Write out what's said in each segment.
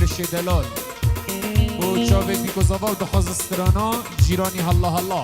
هرش دلال و چاوه بیگوزاوا و دخواز استرانا جیرانی هلا هلا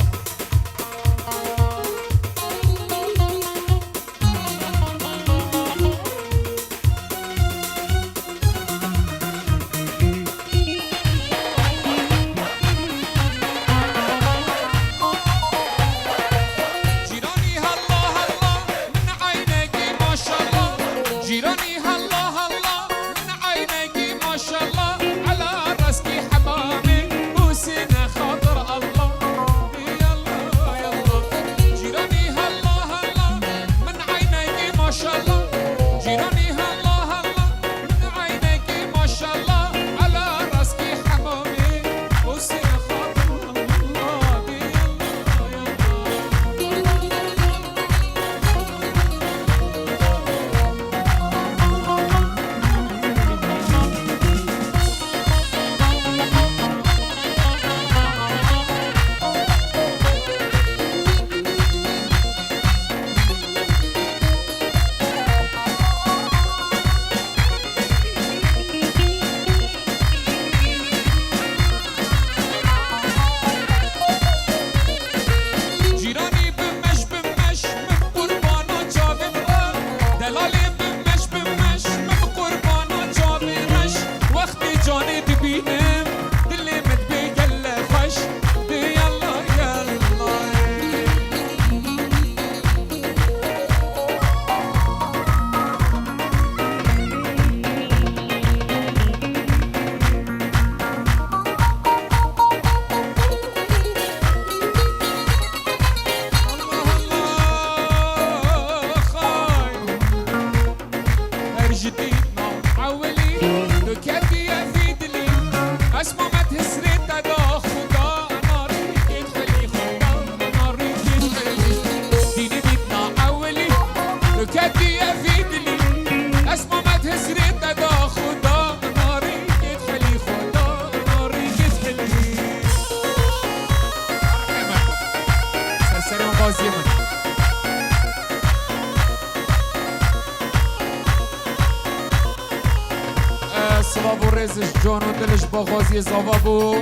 سلاو و رزش جان و دلش با غازی زاوا بو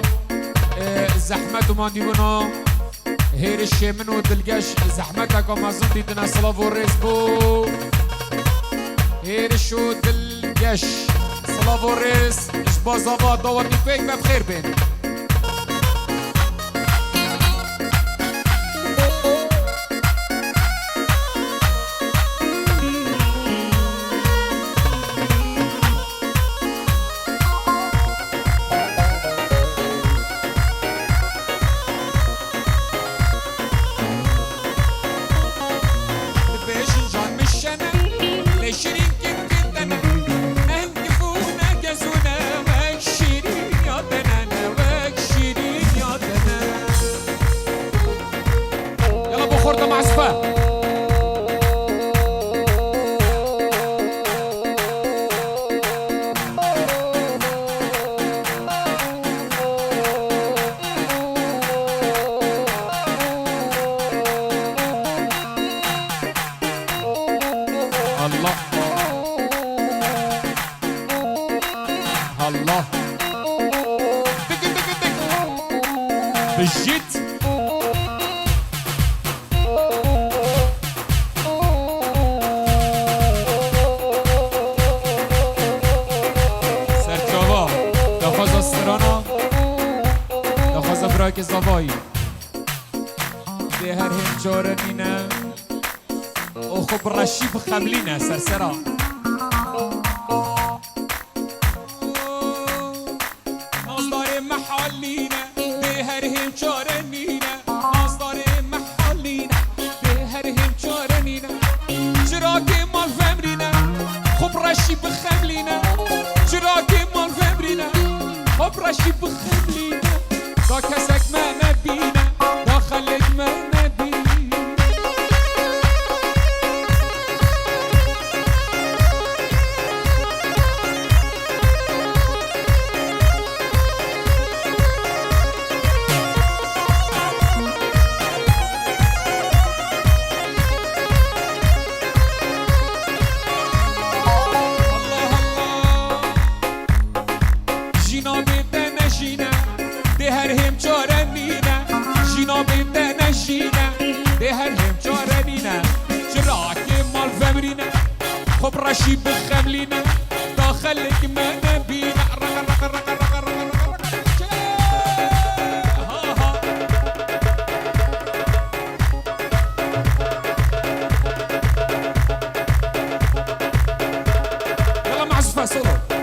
زحمت و ماندیونا هیرش من و دلگش زحمت اکا مزون دیدن سلاو و رز بو هیرش و دلگش سلاو و رز اش با زاوا داوردی پیک بخیر بین الله دق دق دق بالجد سرچاوا دخواز استرانا دخواز براک زوایی به هر هم جارنینه او خب رشی بخملینه سرسرا محلينا بهرهم شارنينا مصدر محلينا بهرهم شارنينا شراكي مال فمرينا خب رشي بخملينا شراكي مال فمرينا خب رشي بخملينا دا كسك ما نبينا داخلك ما نبينا خبرشي بالخملينا داخلك ما نبينا يلا معزفة سولو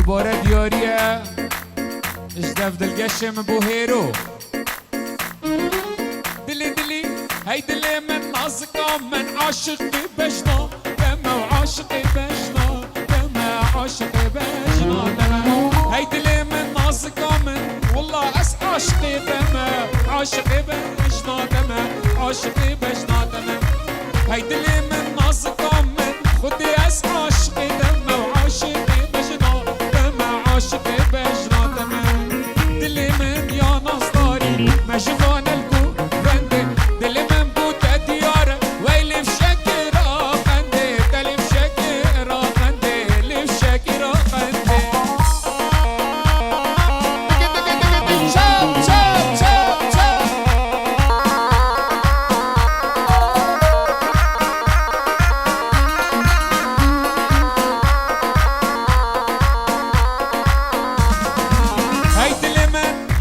دوباره دیاریه اجدف دلگشم بو هیرو دلی دلی هی دلی من نازکا من عاشقی بشنا دمه و عاشقی بشنا دمه عاشقی بشنا دمه هی دلی من نازکا من والله اس عاشقی دمه عاشقی بشنا دمه عاشقی بشنا دمه هی دلی من نازکا من خودی اس عاشقی دمه و عاشقی بشنا عاشقي بجنا تمام دلي من يا نصداري مجنون الكو بندي دلي من بوتا ديارة ويلي في شكرا قندي دلي في شكرا قندي اللي في شكرا قندي شاب شاب شاب شاب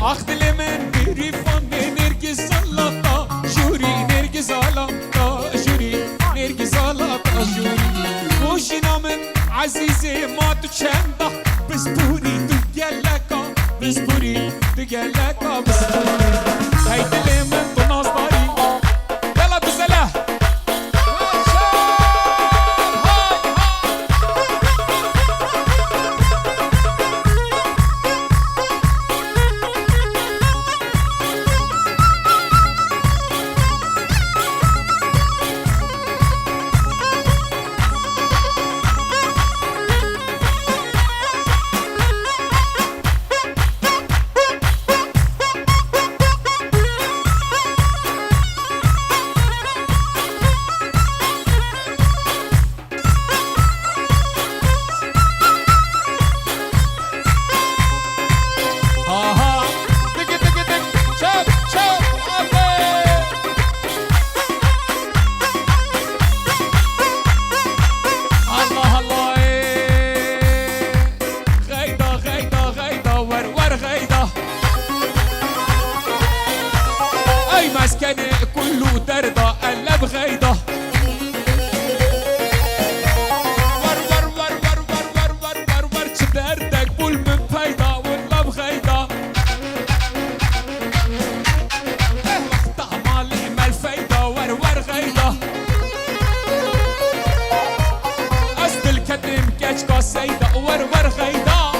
اخذ لمن بريفون نرجس زلطة جوري نرجس زلطة جوري نرجس زلطة جوري وشنا من عزيزي ما تشنده بسبوري تجلكا بسبوري تجلكا بسبوري هيدي لمن تناصداري يلا بسلام مسكني كله دردة قلب غيضة ور ور ور ور ور ور ور ور ور تدردك بول من فايدة والله بغيضة وقتها مالي مال فايدة ور ور غيضة قصد الكتم كاشكا سيدة ور ور غيضة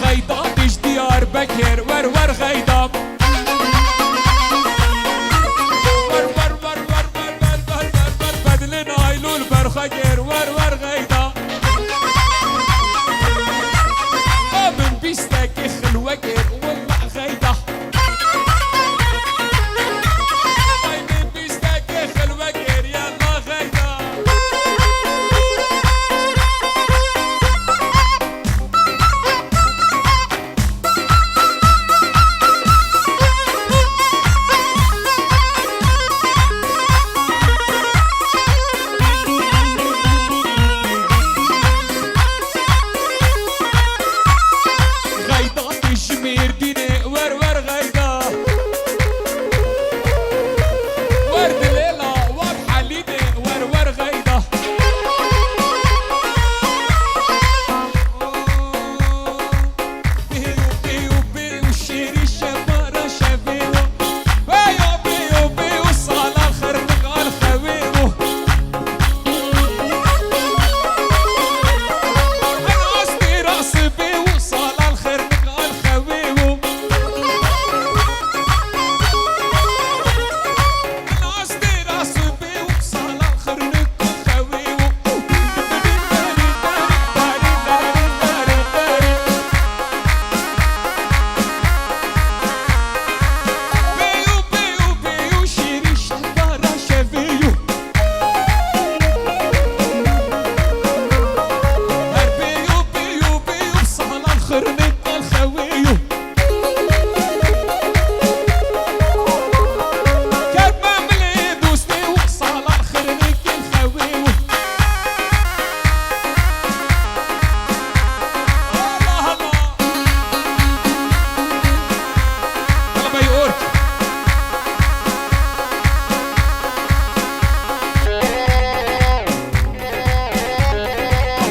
غيضة ديش ديار بكر ور ور غيضة خير ور ور غيدا من بيستك اخل وقر والله غيدا من بيستك اخل وقر يلا غيدا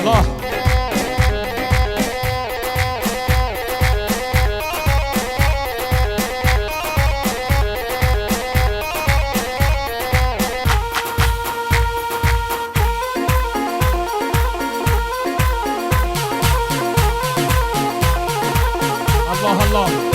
الله. الله الله.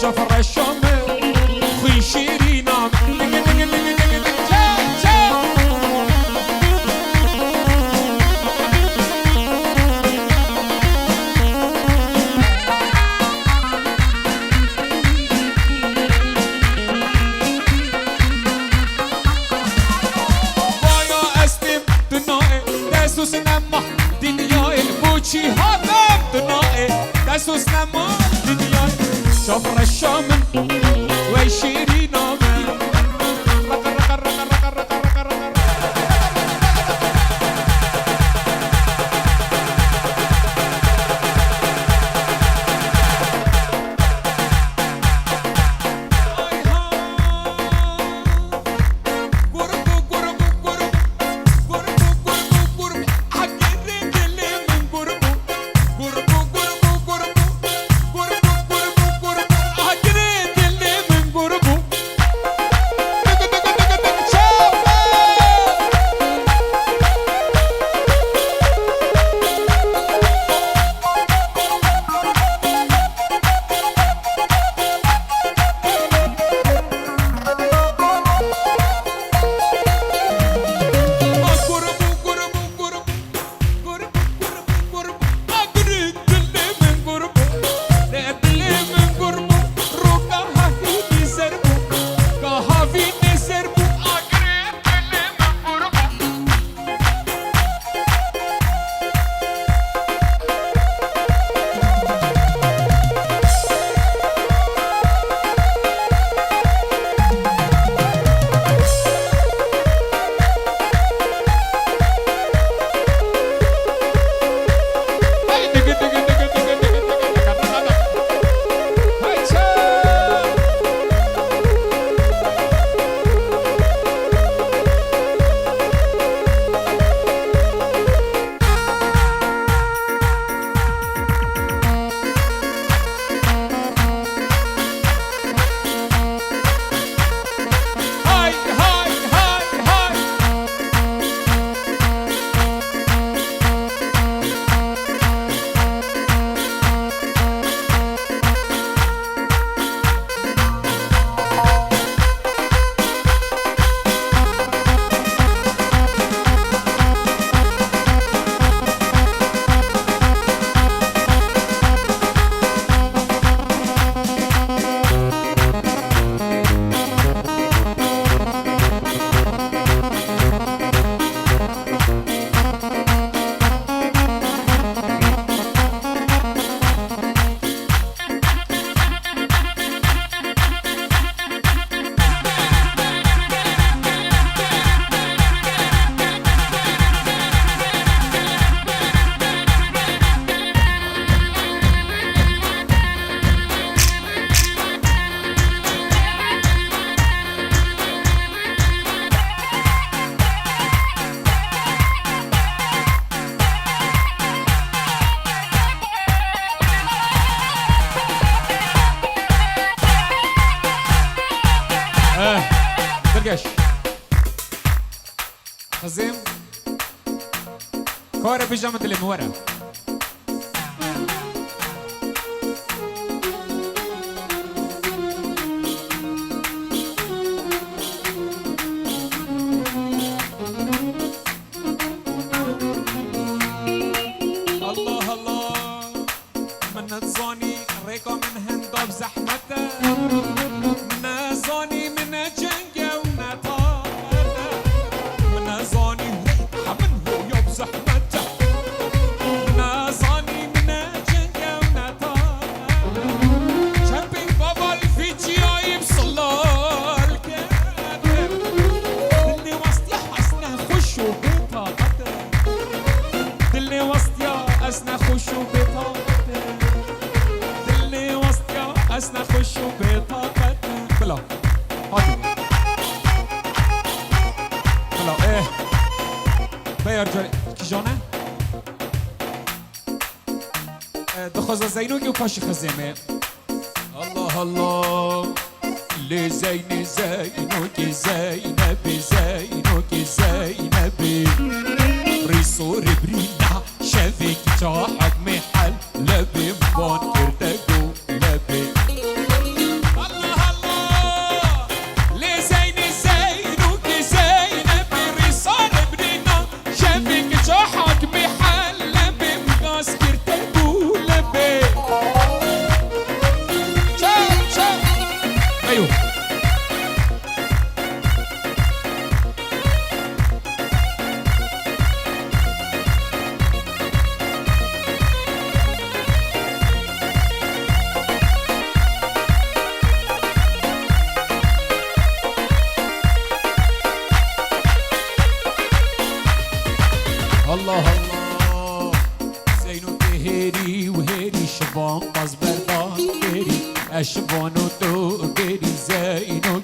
جعفر الشامي خوي شيرينا بايا استم دنائي داسوس نما دنياي البوشي هاتم دنائي داسوس نما دنياي جعفر الشامي وشيرينا خزيم كورة بيجامة المورة الله الله من تزوني ريكو من هندو بزحمته من زوني من جنجة ونطارة من زوني منه يوم زحمته من زوني من جنجة ونطارة شبي بابا الفيديو يبصلو الكاتب اللي وسط حسنا خشوا بطاقته اللي وسط أسنا خشوا بطاقته اللي وسط أسنا خشوا بطاقته بلا هاتي بلا إيه بيرجع كيجانا دخوزة زينوكي وكاشي خزيمة الله الله لي زيني زينوكي زينبي زينوكي زينبي ريصور برينا شافك جاحك محل لبي مبان كرتقو لبي الله الله لي زيني زينوكي زينبي ريصور برينا شافك جاحك محل لبي مقاس كرتقو لبي شاف شاف ايوه الله الله زينو هيري وهيري شبان قص بردان هيري اشبانو تو هيري زينو